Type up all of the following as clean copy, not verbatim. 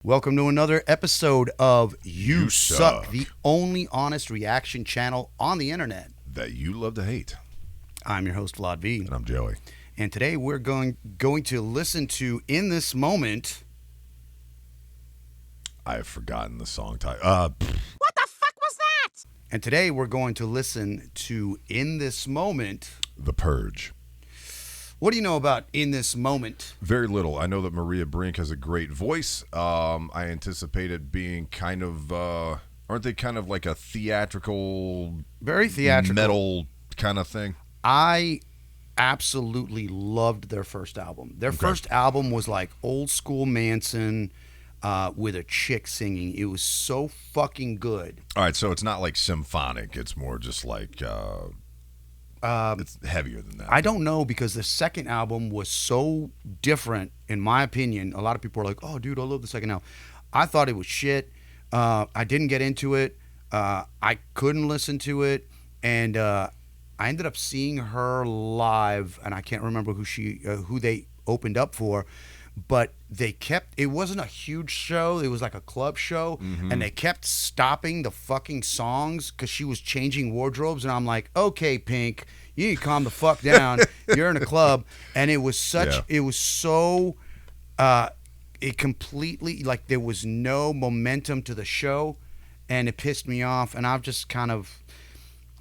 Welcome to another episode of You Suck. Suck, the only honest reaction channel on the internet. That you love to hate. I'm your host, VladV. And I'm Joey. And today we're going to listen to In This Moment. I have forgotten the song title. What the fuck was that? And today we're going to listen to In This Moment. The Purge. What do you know about In This Moment? Very little. I know that Maria Brink has a great voice. I anticipate it being kind of, aren't they kind of like a theatrical, Very theatrical. metal kind of thing? I absolutely loved their first album. Their first album was like old school Manson with a chick singing. It was so fucking good. All right, so it's not like symphonic. It's more just like, it's heavier than that. I don't know, because the second album was so different, in my opinion. A lot of people are like, oh, dude, I love the second album. I thought it was shit. I didn't get into it. I couldn't listen to it. And I ended up seeing her live, and I can't remember who they opened up for. But they kept, it wasn't a huge show. It was like a club show. And they kept stopping the fucking songs because she was changing wardrobes. And I'm like, okay, Pink, you need to calm the fuck down. You're in a club. And it was such, it was so, it completely, like there was no momentum to the show. And it pissed me off. And I've just kind of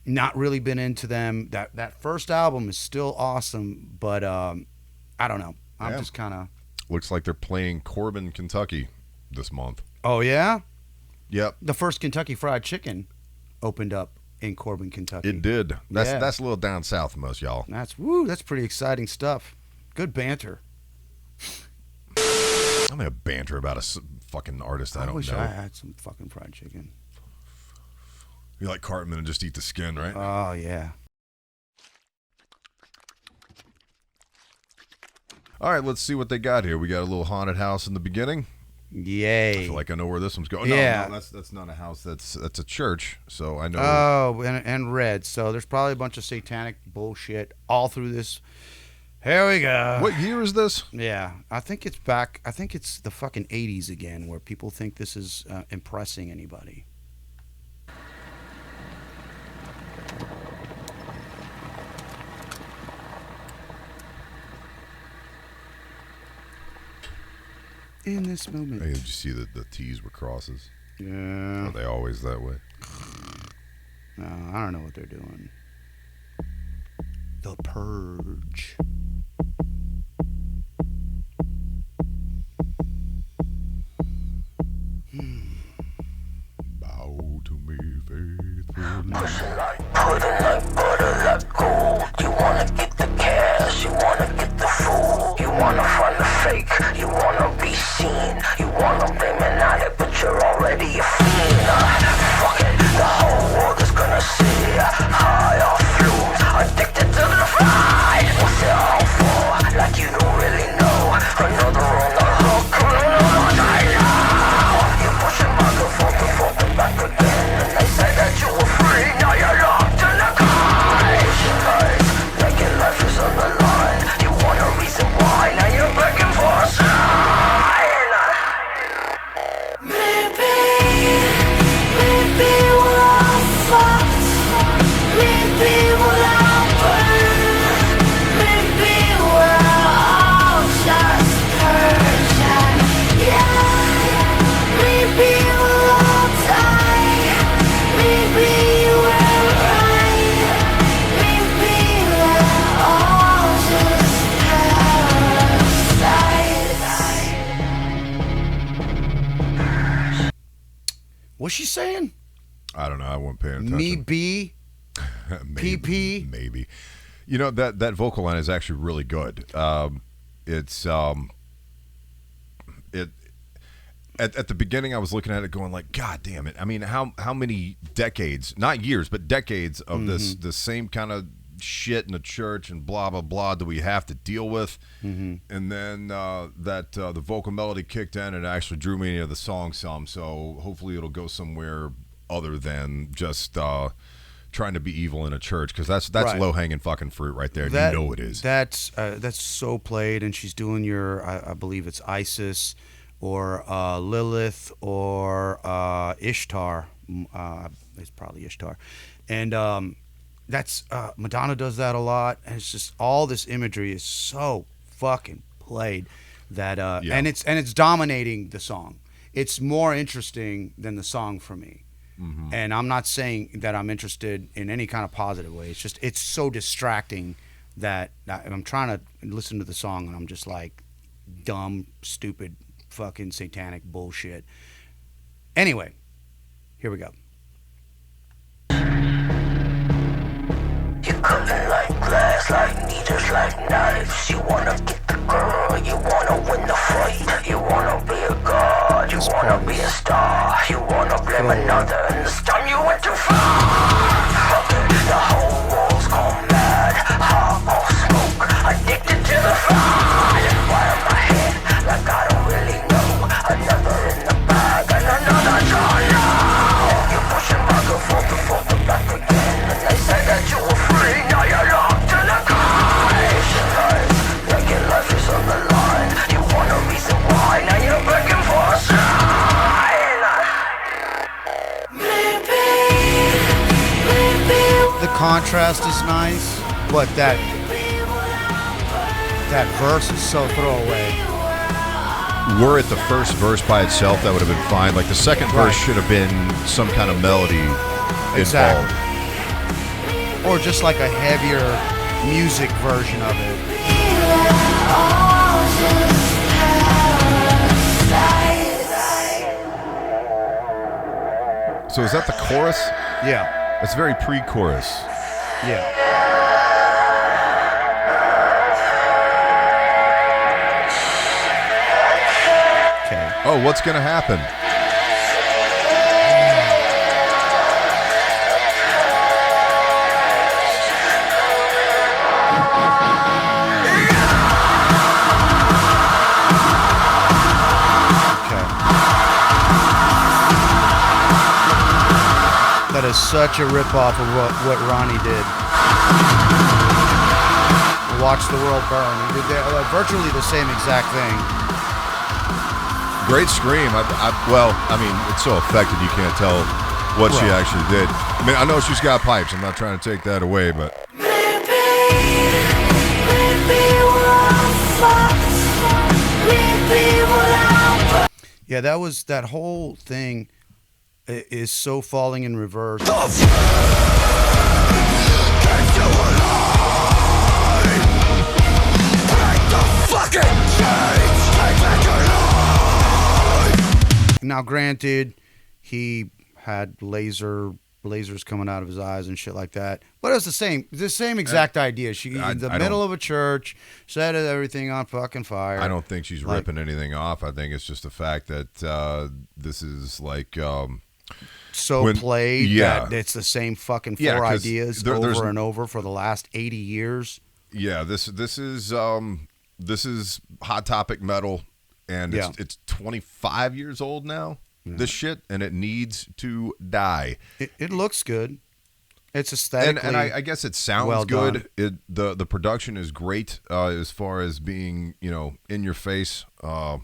not really been into them. That first album is still awesome. But I don't know. I'm just kind of. Looks like they're playing Corbin, Kentucky this month. Oh, yeah? Yep. The first Kentucky Fried Chicken opened up in Corbin, Kentucky. It did. That's a little down south from us, y'all. That's pretty exciting stuff. Good banter. I'm gonna banter about a fucking artist I don't wish know. I had some fucking fried chicken. You like Cartman and just eat the skin, right? Oh, yeah. All right, let's see what they got here. We got a little haunted house in the beginning. Yay. I feel like I know where this one's going. Yeah. No, that's not a house. That's a church. So I know. Oh, and red. So there's probably a bunch of satanic bullshit all through this. Here we go. What year is this? Yeah, I think it's back. I think it's the fucking 80s again, where people think this is impressing anybody. In this moment. Hey, did you see that the T's were crosses? Yeah. Are they always that way? No, I don't know what they're doing. The Purge. Bow to me faithfully. Pushing like pudding, like butter, like gold. You wanna get the cash, you wanna get the food. You wanna find the fake, you wanna be seen. You wanna blame it on it, but you're already a fiend. Fuck it, the whole world is gonna see. High off fumes, addicted to the fight. What's it all for? Like you don't really know. Another on the hook, another die now. You're pushing back and forth and forth and back again. And they say that you were free, now you're locked in a cage. Like your life is on the line. You want a reason why, now you're begging for a sign. Maybe we're all fucked. Maybe we're all burned. Maybe we're all just purged. Yeah. Maybe we'll all die. Maybe we're right. Maybe we're all just parasites. What's she saying? I don't know. I wasn't paying attention. Me be maybe, PP? Maybe. You know, that vocal line is actually really good. It's it at the beginning I was looking at it going like, God damn it. I mean, how many decades, not years, but decades of this same kind of shit in the church and blah blah blah do we have to deal with? And then the vocal melody kicked in and it actually drew me into the song some. So hopefully it'll go somewhere other than just trying to be evil in a church, because that's Right. low hanging fucking fruit right there. That, you know it is. That's so played, and she's doing your, I believe it's ISIS or Lilith, or Ishtar. It's probably Ishtar, and that's Madonna does that a lot. And it's just all this imagery is so fucking played that and it's dominating the song. It's more interesting than the song for me. Mm-hmm. And I'm not saying that I'm interested in any kind of positive way. It's just it's so distracting that I'm trying to listen to the song and I'm just like dumb, stupid, fucking satanic bullshit. Anyway, here we go. You cutting like glass, like needles, like knives. You wanna get the girl, you wanna win the fight. You wanna be a god, you wanna be a star. You wanna blame another, and this time you went too far. Fuck it, the whole world's gone mad. Hot off smoke, addicted to the fire. Why am I here, like I don't really know. Another in the bag, and another drawn now. You're pushing back and forth and back again. And they say that you were free, now you're locked in a cage. Like your life is on the line. You want a reason why, now you're begging for a sign. The contrast is nice, but that verse is so throwaway. Were it the first verse by itself, that would have been fine. Like the second verse should have been some kind of melody involved. Or just like a heavier music version of it. So is that the chorus? Yeah. That's very pre-chorus. Yeah. Okay. Oh, what's gonna happen? That is such a ripoff of what Ronnie did. Watch the World Burn. He did virtually the same exact thing. Great scream. Well, I mean, it's so effective you can't tell what she actually did. I mean, I know she's got pipes. I'm not trying to take that away, but... Yeah, that whole thing is so falling in reverse. Now, granted, he had lasers coming out of his eyes and shit like that, but it's the same exact idea. She in the middle of a church, set everything on fucking fire. I don't think she's ripping anything off. I think it's just the fact that this is like played that it's the same fucking four ideas over and over for the last 80 years. Yeah, this is Hot Topic metal, and it's 25 years old now. Yeah. This shit, and it needs to die. It looks good. It's aesthetically and I guess it sounds well good. The production is great as far as being in your face, and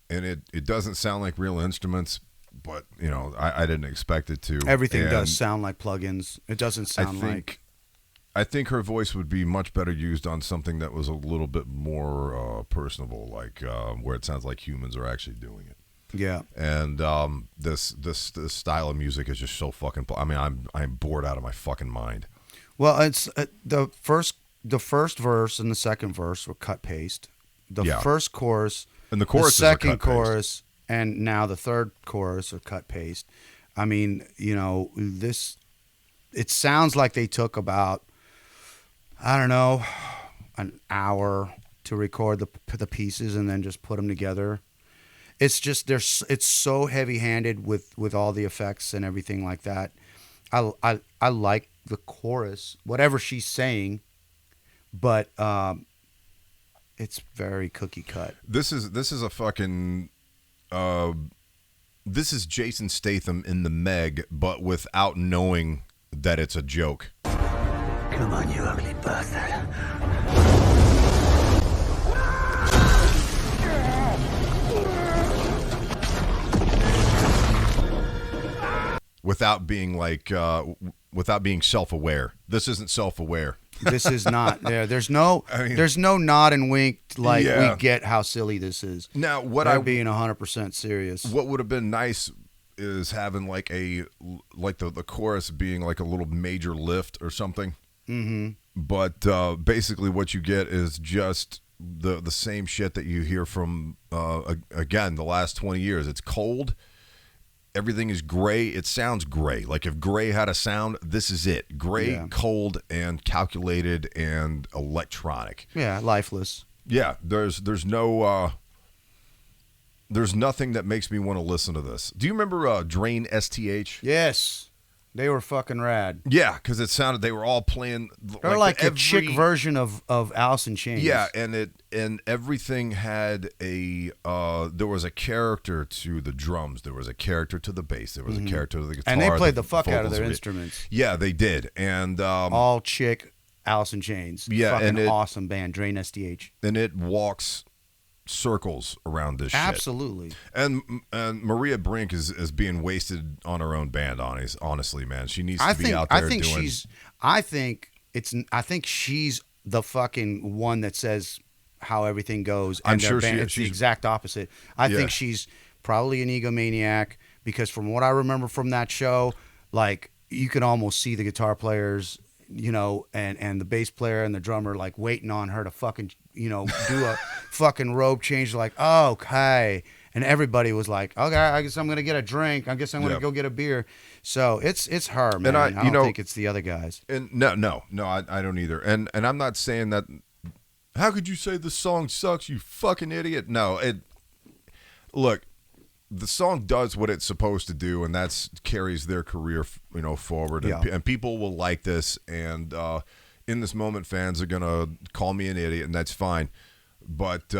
it doesn't sound like real instruments. But I didn't expect it to. Everything does sound like plugins. It doesn't sound like. I think her voice would be much better used on something that was a little bit more personable, like where it sounds like humans are actually doing it. Yeah. And this style of music is just so fucking. I mean, I'm bored out of my fucking mind. Well, it's the first verse and the second verse were cut paste. The first chorus and the chorus, the second chorus. And now the third chorus are cut paste. I mean, it sounds like they took about, I don't know, an hour to record the pieces and then just put them together. It's just, it's so heavy-handed with all the effects and everything like that. I like the chorus, whatever she's saying, but it's very cookie cut. This is a fucking... this is Jason Statham in the Meg, but without knowing that it's a joke. Come on, you ugly bastard. without being like without being self-aware. This isn't self-aware. This is not. Yeah, there's no nod and wink like we get how silly this is. Now, They're being 100% serious. What would have been nice is having like the chorus being like a little major lift or something. Mm-hmm. But basically, what you get is just the same shit that you hear from again the last 20 years. It's cold. Everything is gray. It sounds gray. Like if gray had a sound, this is it. Gray, cold, and calculated and electronic. Yeah, lifeless. Yeah, there's no there's nothing that makes me want to listen to this. Do you remember Drain STH? Yes. They were fucking rad. Yeah, because it sounded they were all playing. They're like a chick version of Alice in Chains. Yeah, and everything had a there was a character to the drums, there was a character to the bass, there was a character to the guitar, and they played the fuck out of their instruments. Yeah, they did, and all chick Alice in Chains. Yeah, fucking and awesome band, Drain STH. And it walks circles around this shit. Absolutely. And Maria Brink is being wasted on her own band, honestly, man. She needs to be out there doing... I think she's the fucking one that says how everything goes. And I'm sure it's the exact opposite. I think she's probably an egomaniac because from what I remember from that show, like you could almost see the guitar players, you know, and the bass player and the drummer like waiting on her to fucking, you know, do a fucking robe change. Like, oh, okay. And everybody was like, okay, I guess I'm going to get a drink. I guess I'm going to go get a beer. So it's her, man. And I don't think it's the other guys. And no, I don't either. And I'm not saying that. How could you say the song sucks, you fucking idiot? No, look, the song does what it's supposed to do, and that's carries their career, you know, forward. And people will like this. And in this moment, fans are gonna call me an idiot, and that's fine. But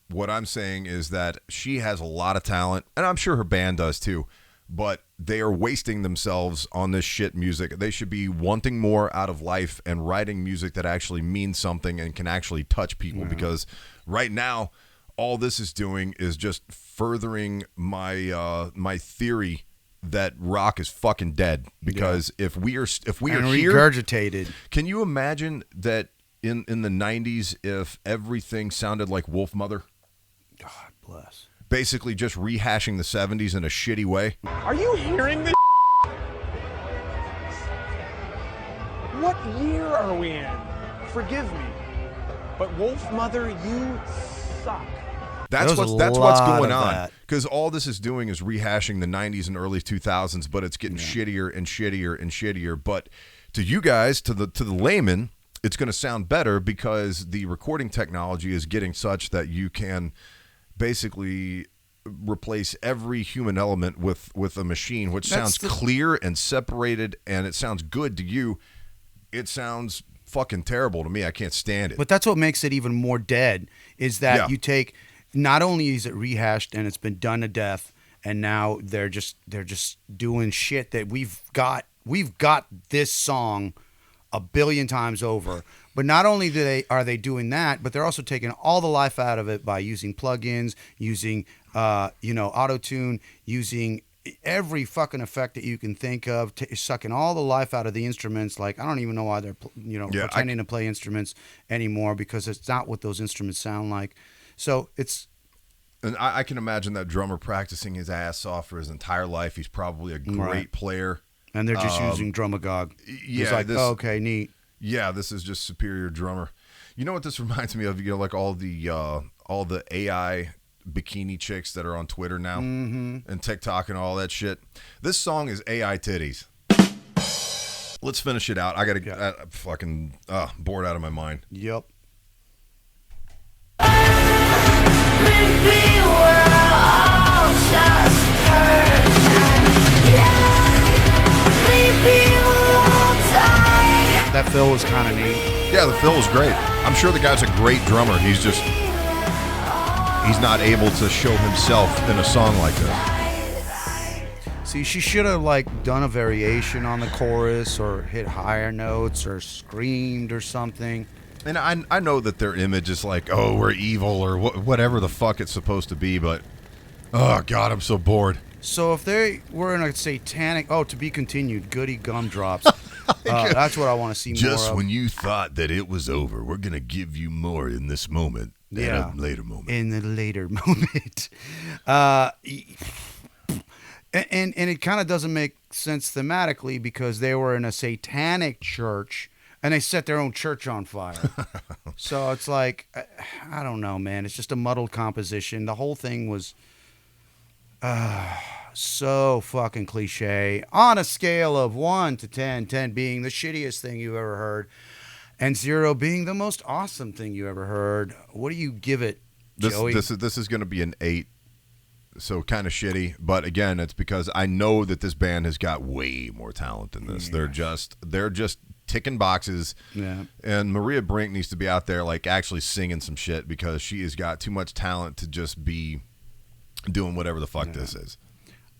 what I'm saying is that she has a lot of talent, and I'm sure her band does too. But they are wasting themselves on this shit music. They should be wanting more out of life and writing music that actually means something and can actually touch people. Because right now, all this is doing is just furthering my my theory that rock is fucking dead. Because if we are here, regurgitated, can you imagine that in the 90s if everything sounded like Wolfmother? God bless. Basically just rehashing the 70s in a shitty way. Are you hearing this? What year are we in? Forgive me, but Wolfmother, you suck. That's what's going on. Because all this is doing is rehashing the 90s and early 2000s, but it's getting shittier and shittier and shittier. But to you guys, to the layman, it's going to sound better because the recording technology is getting such that you can basically replace every human element with a machine, which sounds clear and separated, and it sounds good to you. It sounds fucking terrible to me. I can't stand it. But that's what makes it even more dead, is that you take, not only is it rehashed and it's been done to death, and now they're just doing shit that we've got this song a billion times over. But not only are they doing that, but they're also taking all the life out of it by using plugins, using auto-tune, using every fucking effect that you can think of, sucking all the life out of the instruments. Like, I don't even know why they're pretending to play instruments anymore, because it's not what those instruments sound like. So it's... And I can imagine that drummer practicing his ass off for his entire life. He's probably a great player. And they're just using Drumagog. Yeah. It's like, okay, neat. Yeah, this is just superior drummer. You know what this reminds me of? You know, like all the AI bikini chicks that are on Twitter now and TikTok and all that shit. This song is AI titties. Let's finish it out. I gotta get fucking bored out of my mind. Yep. Maybe we're all just Purge. Maybe we'll die. That fill was kind of neat. Yeah, the fill was great. I'm sure the guy's a great drummer. He's not able to show himself in a song like this. See, she should have done a variation on the chorus, or hit higher notes, or screamed or something. And I know that their image is like, oh, we're evil, or whatever the fuck it's supposed to be, but oh god, I'm so bored. So if they were in a satanic, to be continued, goody gumdrops. That's what I want to see more Just of. when you thought that it was over, we're gonna give you more in this moment. Yeah. At a later moment. In the later moment. And it kind of doesn't make sense thematically because they were in a satanic church and they set their own church on fire. So it's like, I don't know, man. It's just a muddled composition. The whole thing was so fucking cliche. On a scale of 1 to 10, 10 being the shittiest thing you've ever heard, and 0 being the most awesome thing you ever heard, what do you give it, Joey? This is going to be an 8. So kind of shitty, but again, it's because I know that this band has got way more talent than this. Yeah. They're just ticking boxes. Yeah. And Maria Brink needs to be out there like actually singing some shit because she has got too much talent to just be doing whatever the fuck this is.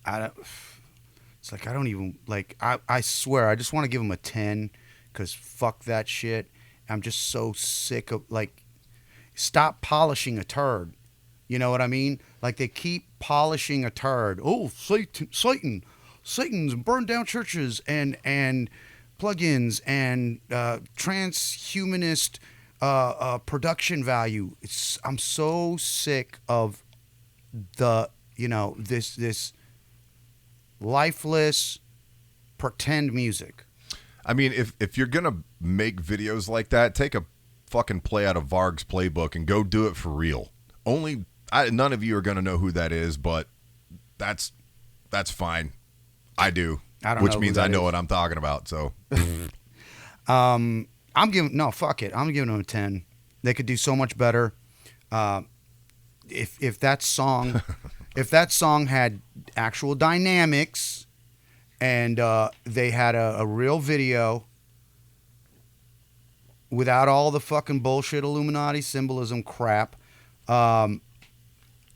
It's like I don't even like. I swear, I just want to give them a 10 because fuck that shit. I'm just so sick of like. Stop polishing a turd. You know what I mean? Like they keep polishing a turd. Oh, Satan's burned down churches and plugins and transhumanist production value. I'm so sick of the this lifeless pretend music. I mean, if you're gonna make videos like that, take a fucking play out of Varg's playbook and go do it for real. None of you are going to know who that is, but that's fine. I do. Which means I know what I'm talking about. So, fuck it. I'm giving them a 10. They could do so much better. If that song, had actual dynamics, and they had a real video without all the fucking bullshit Illuminati symbolism crap.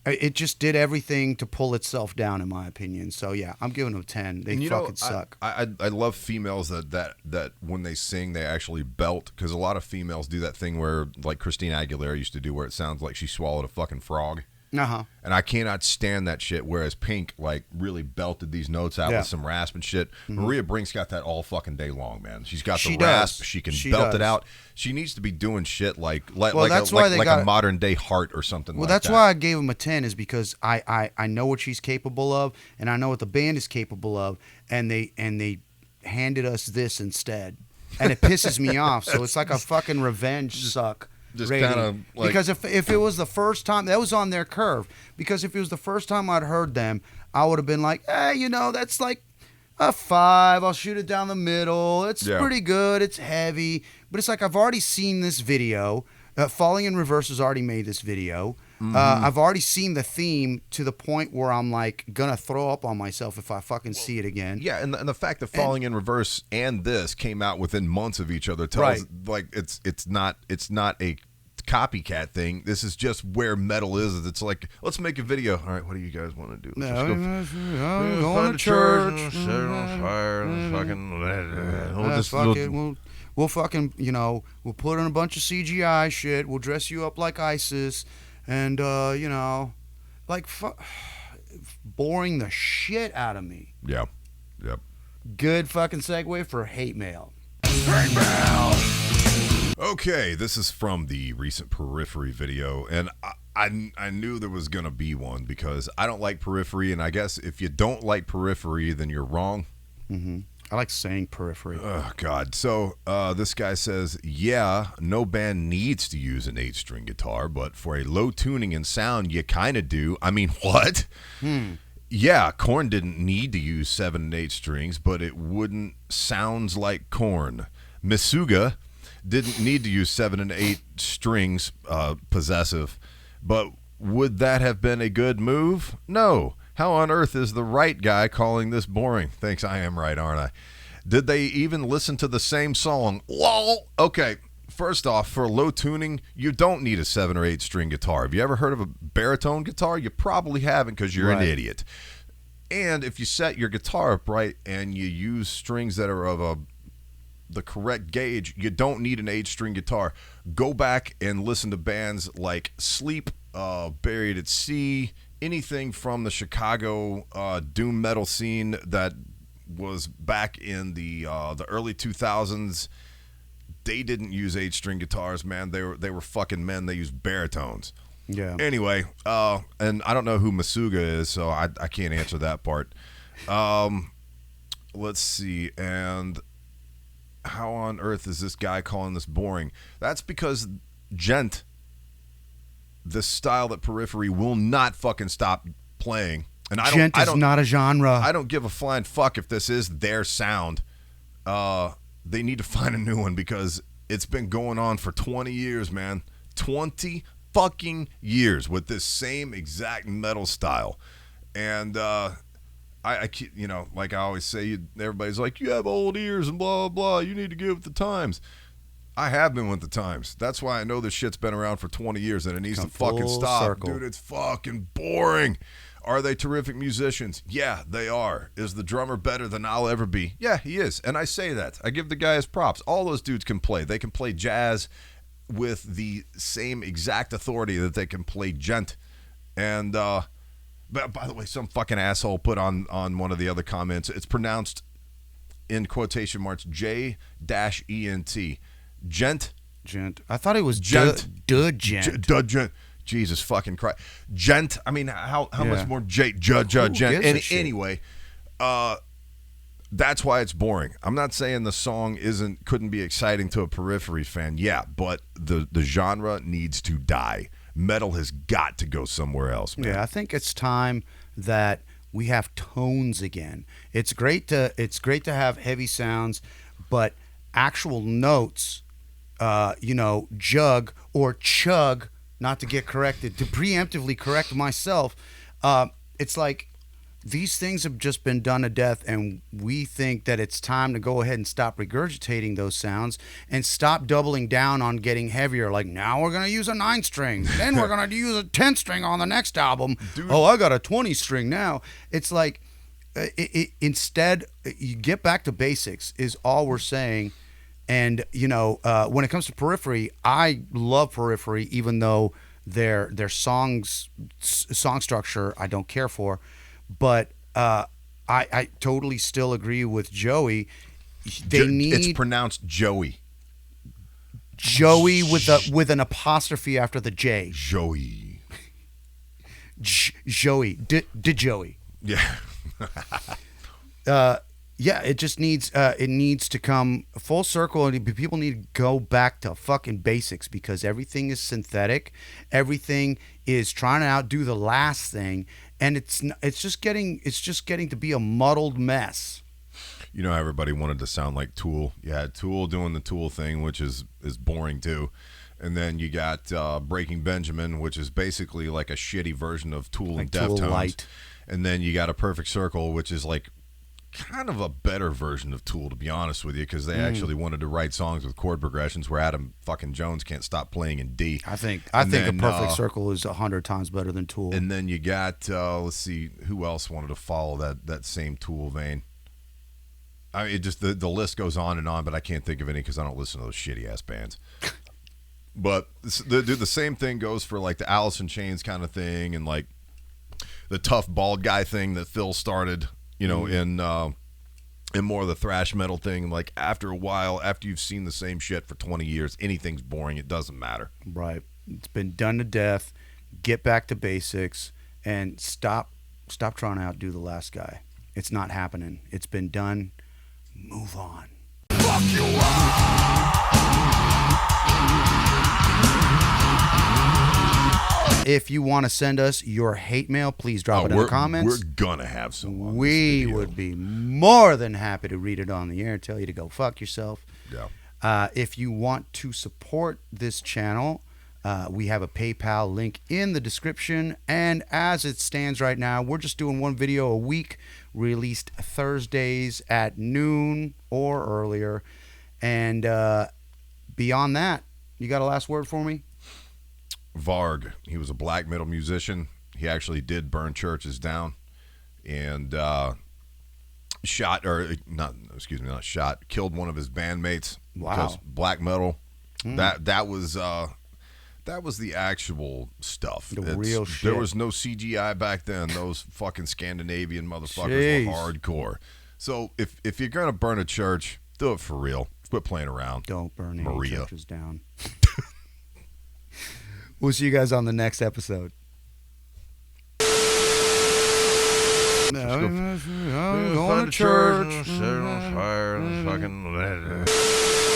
It just did everything to pull itself down, in my opinion. So yeah, I'm giving them 10. They fucking suck. I love females that when they sing they actually belt, because a lot of females do that thing where like Christina Aguilera used to do, where it sounds like she swallowed a fucking frog. Uh-huh. And I cannot stand that shit. Whereas Pink like really belted these notes out with some rasp and shit. Mm-hmm. Maria Brink's got that all fucking day long, man. She's got the rasp. She can belt it out. She needs to be doing shit like a modern day Heart or something. Well, that's why I gave him a 10, is because I know what she's capable of, and I know what the band is capable of, and they handed us this instead, and it pisses me off. So it's like a fucking revenge suck. Just kind of like, because if it was the first time, that was on their curve. Because if it was the first time I'd heard them, I would have been like, that's like a 5. I'll shoot it down the middle. It's pretty good. It's heavy. But it's like I've already seen this video. Falling in Reverse has already made this video. Mm-hmm. I've already seen the theme to the point where I'm like gonna throw up on myself if I fucking see it again. Yeah, and the fact that Falling in Reverse and this came out within months of each other tells like it's not a copycat thing. This is just where metal is. It's like, let's make a video. All right, what do you guys want to do? Let's just go going to church. Set it on fire. We'll fucking, we'll put in a bunch of CGI shit. We'll dress you up like ISIS. And, boring the shit out of me. Yeah. Yep. Good fucking segue for hate mail. Hate mail! Okay, this is from the recent Periphery video. And I knew there was going to be one because I don't like Periphery. And I guess if you don't like Periphery, then you're wrong. Mm-hmm. I like saying Periphery. Oh, God. So this guy says, no band needs to use an 8-string guitar, but for a low tuning and sound, you kind of do. I mean, what? Yeah, Korn didn't need to use 7 and 8 strings, but it wouldn't sounds like Korn. Misuga didn't need to use 7 and 8 strings, possessive, but would that have been a good move? No. How on earth is the right guy calling this boring? Thanks, I am right, aren't I? Did they even listen to the same song? Lol. Okay, first off, for low tuning, you don't need a 7 or 8 string guitar. Have you ever heard of a baritone guitar? You probably haven't because you're an idiot. And if you set your guitar up right and you use strings that are of the correct gauge, you don't need an 8-string guitar. Go back and listen to bands like Sleep, Buried at Sea, anything from the Chicago doom metal scene that was back in the early 2000s. They didn't use 8-string guitars, man. They were fucking men. They used baritones. Yeah. Anyway, and I don't know who Masuga is, so I can't answer that part. Let's see. And how on earth is this guy calling this boring? That's because Gent, the style that Periphery will not fucking stop playing. And Gent is not a genre. I don't give a flying fuck if this is their sound. They need to find a new one because it's been going on for 20 years, man. 20 fucking years with this same exact metal style. And I you know, like I always say, everybody's like, you have old ears and blah, blah, blah. You need to get with the times. I have been with the times. That's why I know this shit's been around for 20 years and it needs to fucking stop. Circle. Dude, it's fucking boring. Are they terrific musicians? Yeah, they are. Is the drummer better than I'll ever be? Yeah, he is. And I say that. I give the guy his props. All those dudes can play. They can play jazz with the same exact authority that they can play gent. And, but by the way, some fucking asshole put on one of the other comments, it's pronounced in quotation marks J-E-N-T. Gent. Gent. I thought it was gent. Gent. Jesus fucking Christ. Gent. I mean, how much more gent? Anyway, that's why it's boring. I'm not saying the song couldn't be exciting to a Periphery fan. Yeah, but the genre needs to die. Metal has got to go somewhere else, man. Yeah, I think it's time that we have tones again. It's great to have heavy sounds, but actual notes, jug or chug, not to get corrected, to preemptively correct myself. It's like these things have just been done to death, and we think that it's time to go ahead and stop regurgitating those sounds and stop doubling down on getting heavier. Like, now we're going to use a 9-string, then we're going to use a 10-string on the next album. Dude. Oh, I got a 20-string now. It's like, instead, you get back to basics is all we're saying. And, when it comes to Periphery, I love Periphery, even though their song structure I don't care for. But I totally still agree with Joey. It's pronounced Joey. Joey with an apostrophe after the J. Joey. Joey. Joey. Yeah. Yeah, it just needs to come full circle, and people need to go back to fucking basics because everything is synthetic. Everything is trying to outdo the last thing, and it's just getting to be a muddled mess. You know, everybody wanted to sound like Tool. You had Tool doing the Tool thing, which is boring too. And then you got Breaking Benjamin, which is basically like a shitty version of Tool like and Deftones. Tool Light. And then you got A Perfect Circle, which is like kind of a better version of Tool, to be honest with you, because they actually wanted to write songs with chord progressions where Adam fucking Jones can't stop playing in D. I think A Perfect Circle is 100 times better than Tool. And then you got let's see, who else wanted to follow that same Tool vein. I mean, it just the list goes on and on, but I can't think of any because I don't listen to those shitty ass bands. But the same thing goes for like the Alice in Chains kind of thing, and like the tough bald guy thing that Phil started. In more of the thrash metal thing. Like, after a while, after you've seen the same shit for 20 years, anything's boring. It doesn't matter. Right. It's been done to death. Get back to basics and stop trying to outdo the last guy. It's not happening. It's been done. Move on. Fuck you up! If you want to send us your hate mail, please drop it in the comments. We're gonna have some. We would be more than happy to read it on the air. Tell you to go fuck yourself. Yeah. If you want to support this channel, we have a PayPal link in the description. And as it stands right now, we're just doing one video a week, released Thursdays at noon or earlier. And beyond that, you got a last word for me? Varg, he was a black metal musician. He actually did burn churches down and killed one of his bandmates. Wow. Because black metal, that was That was the actual stuff. The real shit. There was no CGI back then. Those fucking Scandinavian motherfuckers Jeez. were hardcore. So if you're gonna burn a church, do it for real. Quit playing around. Don't burn any Maria. churches down. We'll see you guys on the next episode. I'm going to church. Set on fire and fucking